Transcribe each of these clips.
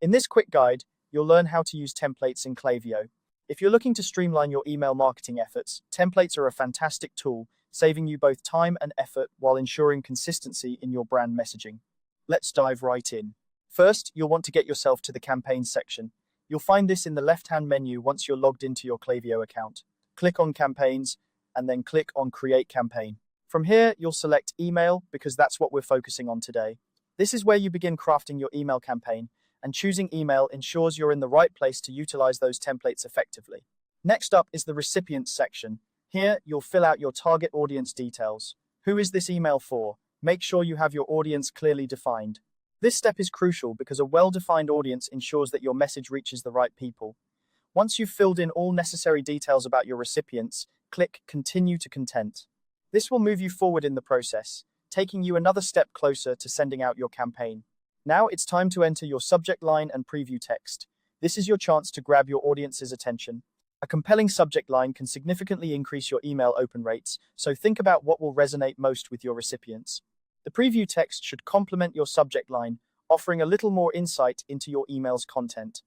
In this quick guide, you'll learn how to use templates in Klaviyo. If you're looking to streamline your email marketing efforts, templates are a fantastic tool, saving you both time and effort while ensuring consistency in your brand messaging. Let's dive right in. First, you'll want to get yourself to the campaigns section. You'll find this in the left-hand menu once you're logged into your Klaviyo account. Click on Campaigns and then click on Create Campaign. From here, you'll select Email because that's what we're focusing on today. This is where you begin crafting your email campaign, and choosing email ensures you're in the right place to utilize those templates effectively. Next up is the Recipients section. Here, you'll fill out your target audience details. Who is this email for? Make sure you have your audience clearly defined. This step is crucial because a well-defined audience ensures that your message reaches the right people. Once you've filled in all necessary details about your recipients, click Continue to Content. This will move you forward in the process, taking you another step closer to sending out your campaign. Now it's time to enter your subject line and preview text. This is your chance to grab your audience's attention. A compelling subject line can significantly increase your email open rates, so think about what will resonate most with your recipients. The preview text should complement your subject line, offering a little more insight into your email's content.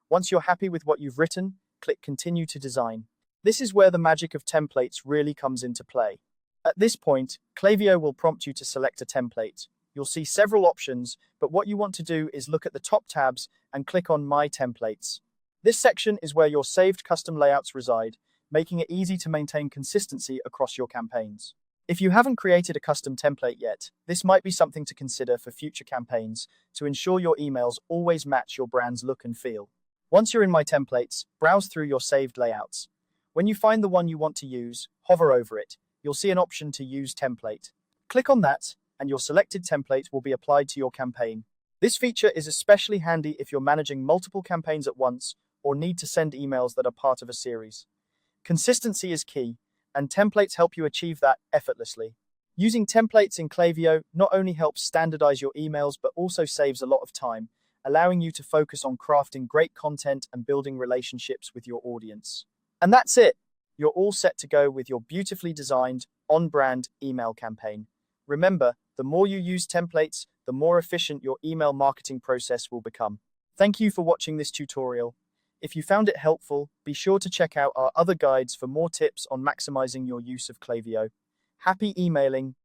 Once you're happy with what you've written, click Continue to Design. This is where the magic of templates really comes into play. At this point, Klaviyo will prompt you to select a template. You'll see several options, but what you want to do is look at the top tabs and click on My Templates. This section is where your saved custom layouts reside, making it easy to maintain consistency across your campaigns. If you haven't created a custom template yet, this might be something to consider for future campaigns to ensure your emails always match your brand's look and feel. Once you're in My Templates, browse through your saved layouts. When you find the one you want to use, hover over it. You'll see an option to Use Template. Click on that, and your selected template will be applied to your campaign. This feature is especially handy if you're managing multiple campaigns at once or need to send emails that are part of a series. Consistency is key, and templates help you achieve that effortlessly. Using templates in Klaviyo not only helps standardize your emails, but also saves a lot of time, allowing you to focus on crafting great content and building relationships with your audience. And that's it. You're all set to go with your beautifully designed, on-brand email campaign. Remember, the more you use templates, the more efficient your email marketing process will become. Thank you for watching this tutorial. If you found it helpful, be sure to check out our other guides for more tips on maximizing your use of Klaviyo. Happy emailing!